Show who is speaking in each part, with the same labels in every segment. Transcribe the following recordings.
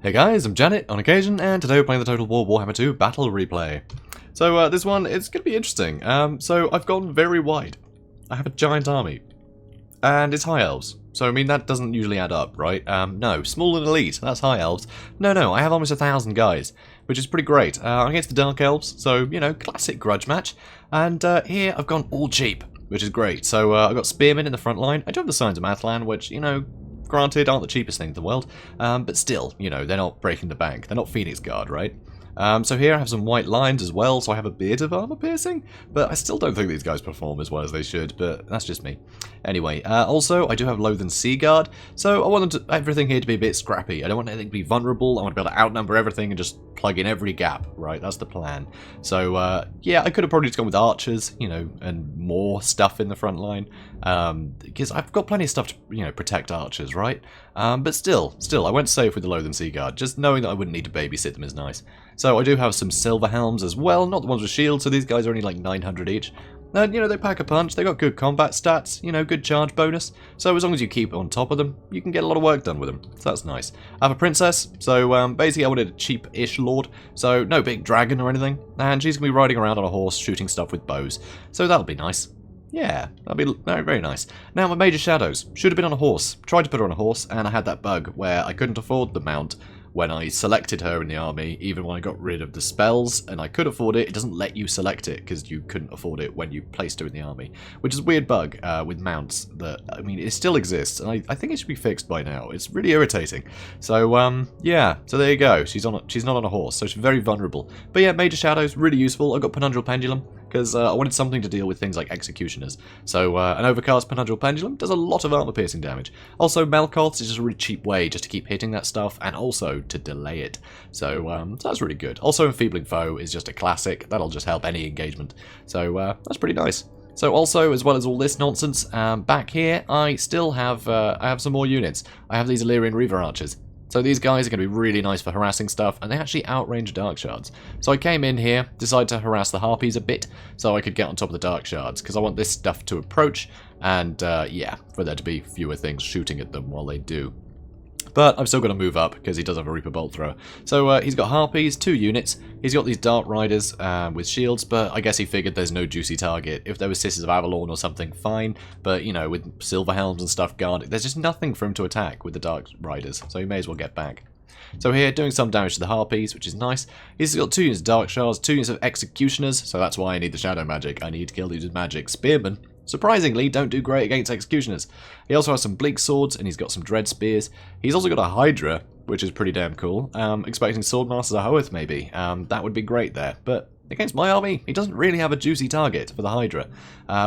Speaker 1: Hey guys, I'm Janet on occasion, and today we're playing the Total War Warhammer II Battle Replay. So this one, it's going to be interesting. So I've gone very wide. I have a giant army. And it's High Elves. So I mean, that doesn't usually add up, right? No, small and elite, that's High Elves. No, I have almost 1,000 guys, which is pretty great. Against the Dark Elves, so, you know, classic grudge match. And here I've gone all cheap, which is great. So I've got Spearmen in the front line. I do have the Signs of Atilla, which, you know, granted, aren't the cheapest thing in the world, but still, you know, they're not breaking the bank. They're not Phoenix Guard, right? So here I have some white lines as well, so I have a bit of armor piercing, but I still don't think these guys perform as well as they should, but that's just me. Anyway, also, I do have Loathe and Sea Guard, so I want everything here to be a bit scrappy. I don't want anything to be vulnerable. I want to be able to outnumber everything and just plug in every gap, right? That's the plan. So, yeah, I could have probably just gone with archers, you know, and more stuff in the front line, because I've got plenty of stuff to, you know, protect archers, right? But still, I went safe with the Loathe and Sea Guard. Just knowing that I wouldn't need to babysit them is nice. So I do have some silver helms as well, not the ones with shields, so these guys are only like 900 each. And, you know, they pack a punch, they got good combat stats, you know, good charge bonus. So as long as you keep on top of them, you can get a lot of work done with them. So that's nice. I have a princess, so basically I wanted a cheap-ish lord, so no big dragon or anything. And she's going to be riding around on a horse, shooting stuff with bows. So that'll be nice. Yeah, that'll be very, very nice. Now, my Major Shadows. Should have been on a horse. Tried to put her on a horse, and I had that bug where I couldn't afford the mount when I selected her in the army, even when I got rid of the spells, and I could afford it. It doesn't let you select it, because you couldn't afford it when you placed her in the army. Which is a weird bug with mounts that, I mean, it still exists, and I think it should be fixed by now. It's really irritating. So, yeah, so there you go. She's not on a horse, so she's very vulnerable. But yeah, Major Shadows, really useful. I got Penundral Pendulum, because I wanted something to deal with things like Executioners. So an Overcast Penundral Pendulum does a lot of armor-piercing damage. Also, Melkoths is just a really cheap way just to keep hitting that stuff, and also to delay it. So that's really good. Also, Enfeebling Foe is just a classic. That'll just help any engagement. So that's pretty nice. So also, as well as all this nonsense, back here, I still have I have some more units. I have these Illyrian Reaver Archers. So these guys are going to be really nice for harassing stuff, and they actually outrange Dark Shards. So I came in here, decided to harass the Harpies a bit, so I could get on top of the Dark Shards, because I want this stuff to approach, and yeah, for there to be fewer things shooting at them while they do. But I've still got to move up, because he does have a Reaper Bolt Thrower. So he's got Harpies, 2 units. He's got these Dart Riders with shields, but I guess he figured there's no juicy target. If there was Sisters of Avalon or something, fine. But, you know, with Silver Helms and stuff guarded, there's just nothing for him to attack with the Dark Riders. So he may as well get back. So here, doing some damage to the Harpies, which is nice. He's got 2 units of Dark Shards, 2 units of Executioners, so that's why I need the Shadow Magic. I need to kill these with magic. Spearmen, surprisingly, don't do great against Executioners. He also has some Bleak Swords, and he's got some Dread Spears. He's also got a Hydra, which is pretty damn cool. Expecting Swordmasters of Hoeth, maybe. That would be great there. But against my army, he doesn't really have a juicy target for the Hydra,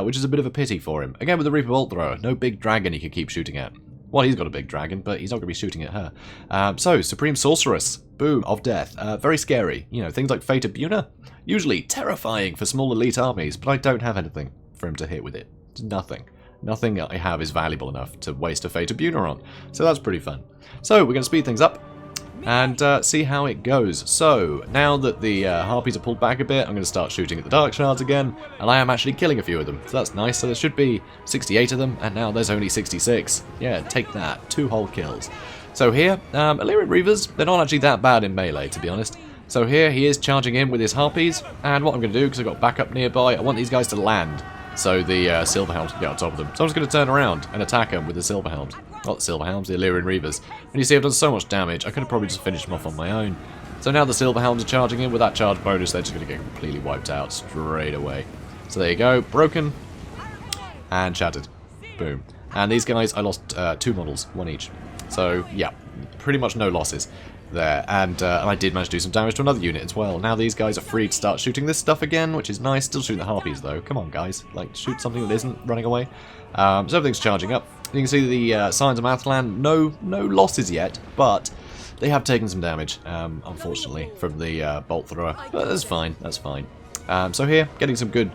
Speaker 1: which is a bit of a pity for him. Again, with the Reaper Bolt Thrower, no big dragon he could keep shooting at. Well, he's got a big dragon, but he's not going to be shooting at her. So, Supreme Sorceress, boom, of death. Very scary. You know, things like Fate of Buna, usually terrifying for small elite armies, but I don't have anything for him to hit with it. Nothing. Nothing I have is valuable enough to waste a Fate of Buna on. So that's pretty fun. So, we're going to speed things up and see how it goes. So, now that the Harpies are pulled back a bit, I'm going to start shooting at the Dark Shards again, and I am actually killing a few of them, so that's nice. So there should be 68 of them, and now there's only 66. Yeah, take that. 2 whole kills. So here, Illyrian Reavers, they're not actually that bad in melee, to be honest. So here, he is charging in with his Harpies, and what I'm going to do, because I've got backup nearby, I want these guys to land, so the Silver Helms can get on top of them. So I'm just going to turn around and attack them with the Silver Helms. Not the Silver Helms, the Illyrian Reavers. And you see I've done so much damage, I could have probably just finished them off on my own. So now the Silver Helms are charging in with that charge bonus, they're just going to get completely wiped out straight away. So there you go, broken and shattered. Boom. And these guys, I lost 2 models, 1 each. So yeah, pretty much no losses there, and I did manage to do some damage to another unit as well. Now these guys are free to start shooting this stuff again, which is nice. Still shooting the Harpies though. Come on guys, like shoot something that isn't running away. So everything's charging up. You can see the Signs of Atilla, no losses yet, but they have taken some damage, unfortunately, from the Bolt Thrower. But that's fine, that's fine. So here, getting some good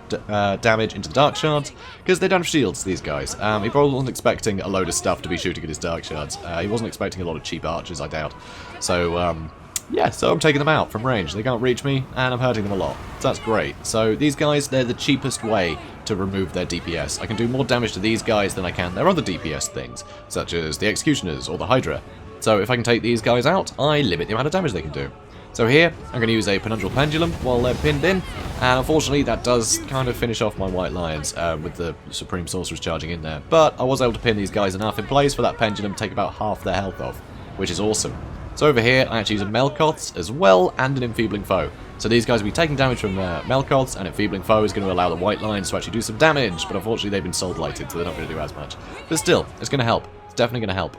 Speaker 1: damage into the Dark Shards, because they don't have shields, these guys. He probably wasn't expecting a load of stuff to be shooting at his Dark Shards. He wasn't expecting a lot of cheap archers, I doubt. So, yeah, so I'm taking them out from range. They can't reach me, and I'm hurting them a lot. So that's great. So these guys, they're the cheapest way to remove their DPS. I can do more damage to these guys than I can their other DPS things, such as the Executioners or the Hydra. So if I can take these guys out, I limit the amount of damage they can do. So here, I'm going to use a Penundral Pendulum while they're pinned in, and unfortunately that does kind of finish off my White Lions with the Supreme Sorceress charging in there. But I was able to pin these guys enough in place for that Pendulum to take about half their health off, which is awesome. So over here, I actually use a Melkoth's as well, and an Enfeebling Foe. So these guys will be taking damage from Melkoth's, and Enfeebling Foe is going to allow the White Lions to actually do some damage, but unfortunately they've been Soul Blighted, so they're not going to do as much. But still, it's going to help. It's definitely going to help.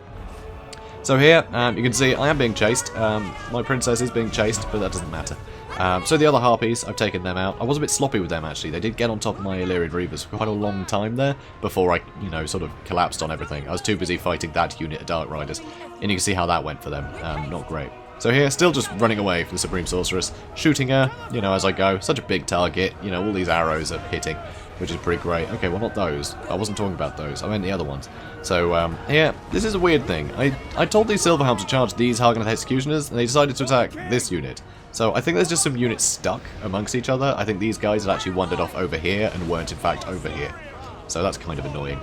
Speaker 1: So here, you can see I am being chased. My princess is being chased, but that doesn't matter. So the other Harpies, I've taken them out. I was a bit sloppy with them, actually. They did get on top of my Illyrian Reavers for quite a long time there before I, you know, sort of collapsed on everything. I was too busy fighting that unit of Dark Riders, and you can see how that went for them. Not great. So here, still just running away from the Supreme Sorceress, shooting her, you know, as I go. Such a big target, you know, all these arrows are hitting, which is pretty great. Okay, well, not those. I wasn't talking about those. I meant the other ones. So, here, this is a weird thing. I told these Silverhelms to charge these Hargoneth Executioners, and they decided to attack this unit. So I think there's just some units stuck amongst each other. I think these guys had actually wandered off over here and weren't, in fact, over here. So that's kind of annoying.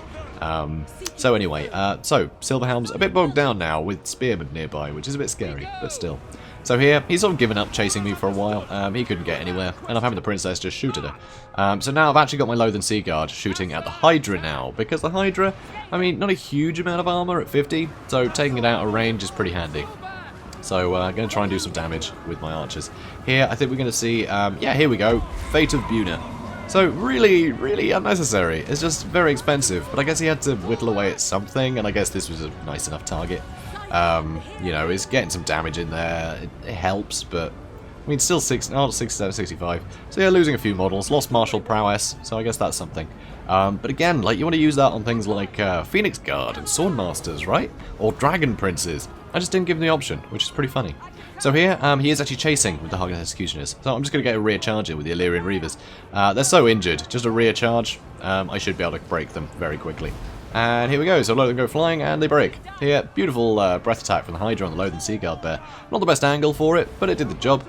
Speaker 1: So anyway, Silverhelm's a bit bogged down now with Spearmen nearby, which is a bit scary, but still. So here, he's sort of given up chasing me for a while. He couldn't get anywhere, and I'm having the princess just shoot at her. So now I've actually got my Loathen Sea Guard shooting at the Hydra now, because the Hydra, I mean, not a huge amount of armor at 50, so taking it out of range is pretty handy. So I'm going to try and do some damage with my archers. Here, I think we're going to see, yeah, here we go, Fate of Buna. So really, really unnecessary. It's just very expensive, but I guess he had to whittle away at something, and I guess this was a nice enough target. You know, it's getting some damage in there. It helps, but I mean, still 67, 65. So yeah, losing a few models, lost martial prowess, so I guess that's something. But again, like, you want to use that on things like Phoenix Guard and Swordmasters, right? Or Dragon Princes. I just didn't give him the option, which is pretty funny. So here, he is actually chasing with the Hargoneth Executioners. So I'm just going to get a rear charge in with the Illyrian Reavers. They're so injured, just a rear charge, I should be able to break them very quickly. And here we go, so let them go flying, and they break. Here, beautiful breath attack from the Hydra on the Loathen Sea Guard there. Not the best angle for it, but it did the job.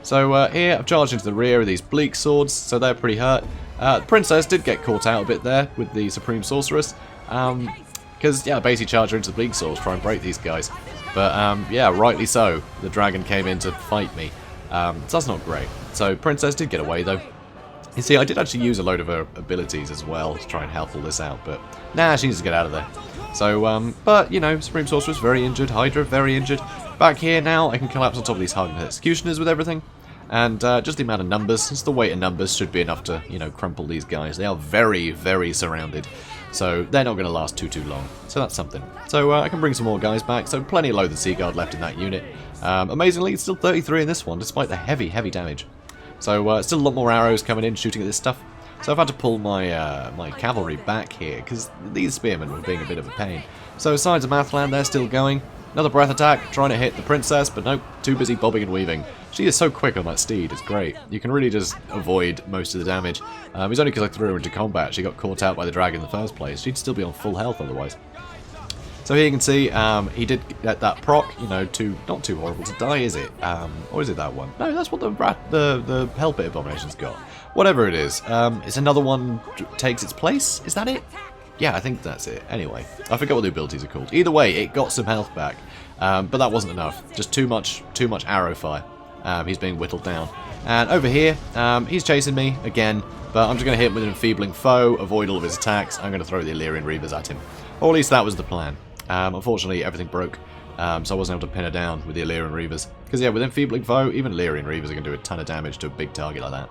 Speaker 1: So here, I've charged into the rear of these Bleak Swords, so they're pretty hurt. The Princess did get caught out a bit there with the Supreme Sorceress. Because, yeah, basically charge her into the Bleak Swords, try and break these guys. But, yeah, rightly so. The dragon came in to fight me. So that's not great. So, Princess did get away, though. You see, I did actually use a load of her abilities as well to try and help all this out, but nah, she needs to get out of there. So, but, you know, Supreme Sorceress very injured, Hydra very injured. Back here now, I can collapse on top of these Hargoneth Executioners with everything. And just the amount of numbers, just the weight of numbers should be enough to, you know, crumple these guys. They are very, very surrounded. So they're not going to last too long. So that's something. So I can bring some more guys back. So plenty of Loathen Sea Guard left in that unit. Amazingly, it's still 33 in this one, despite the heavy, heavy damage. So still a lot more arrows coming in, shooting at this stuff. So I've had to pull my my cavalry back here, because these spearmen were being a bit of a pain. So Sides of Mathland, they're still going. Another breath attack, trying to hit the princess, but nope, too busy bobbing and weaving. She is so quick on that steed, it's great. You can really just avoid most of the damage. It's only because I threw her into combat she got caught out by the dragon in the first place. She'd still be on full health otherwise. So here you can see, he did get that proc, you know, not too horrible to die, is it? Or is it that one? No, that's what the Hellpit Abomination's got. Whatever it is, it's another one takes its place, is that it? Yeah, I think that's it. Anyway, I forget what the abilities are called. Either way, it got some health back, but that wasn't enough. Just too much arrow fire. He's being whittled down. And over here, he's chasing me again, but I'm just going to hit him with an Enfeebling Foe, avoid all of his attacks. I'm going to throw the Illyrian Reavers at him. Or at least that was the plan. Unfortunately, everything broke, so I wasn't able to pin her down with the Illyrian Reavers. Because, yeah, with Enfeebling Foe, even Illyrian Reavers are going to do a ton of damage to a big target like that.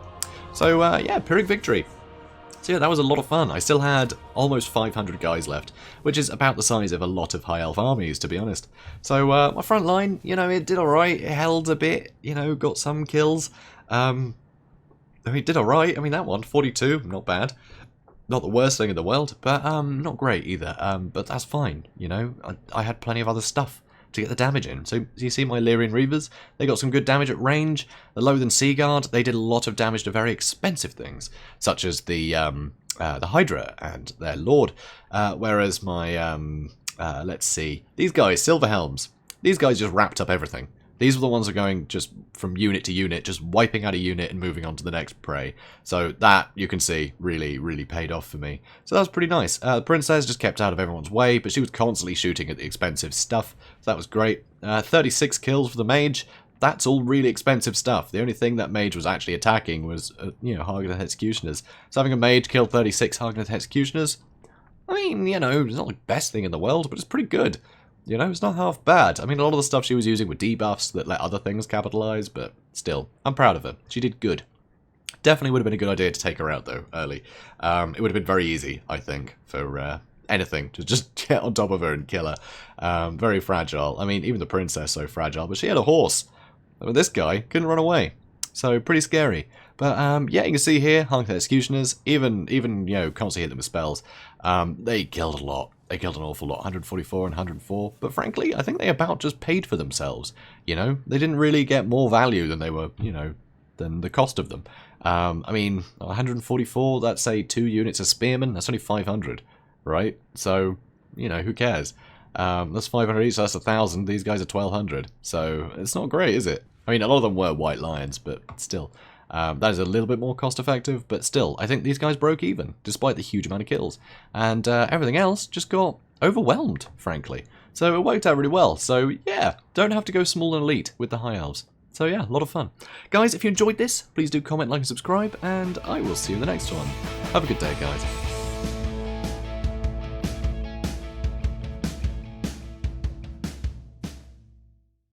Speaker 1: So, yeah, Pyrrhic victory. So yeah, that was a lot of fun. I still had almost 500 guys left, which is about the size of a lot of High Elf armies, to be honest. So my front line, you know, it did alright. It held a bit, you know, got some kills. I mean, it did alright. I mean, that one, 42, not bad. Not the worst thing in the world, but not great either. But that's fine, you know. I had plenty of other stuff to get the damage in. So you see my Illyrian Reavers, they got some good damage at range. The Loathen Sea Guard, they did a lot of damage to very expensive things, such as the Hydra and their Lord. Whereas my, let's see, these guys, Silverhelms, these guys just wrapped up everything. These were the ones that are going just from unit to unit, just wiping out a unit and moving on to the next prey. So that, you can see, really, really paid off for me. So that was pretty nice. The princess just kept out of everyone's way, but she was constantly shooting at the expensive stuff. So that was great. 36 kills for the mage. That's all really expensive stuff. The only thing that mage was actually attacking was, Hargneth Executioners. So having a mage kill 36 Hargneth Executioners, I mean, it's not the best thing in the world, but it's pretty good. It's not half bad. I mean, a lot of the stuff she was using were debuffs that let other things capitalize, but still, I'm proud of her. She did good. Definitely would have been a good idea to take her out, though, early. It would have been very easy, I think, for anything to just get on top of her and kill her. Very fragile. I mean, even the princess so fragile, but she had a horse. I mean, this guy couldn't run away. So, pretty scary. But, yeah, you can see here, Hargneth Executioners, even constantly hit them with spells. They killed a lot. They killed an awful lot, 144 and 104. But frankly, I think they about just paid for themselves. They didn't really get more value than they were, than the cost of them. I mean, 144, that's, say, 2 units of spearmen. That's only 500, right? So, who cares? That's 500 each, so that's 1,000. These guys are 1,200. So, it's not great, is it? I mean, a lot of them were white lions, but still. That is a little bit more cost effective, but still, I think these guys broke even, despite the huge amount of kills. And everything else just got overwhelmed, frankly. So it worked out really well. So yeah, don't have to go small and elite with the high elves. So yeah, a lot of fun. Guys, if you enjoyed this, please do comment, like, and subscribe, and I will see you in the next one. Have a good day, guys.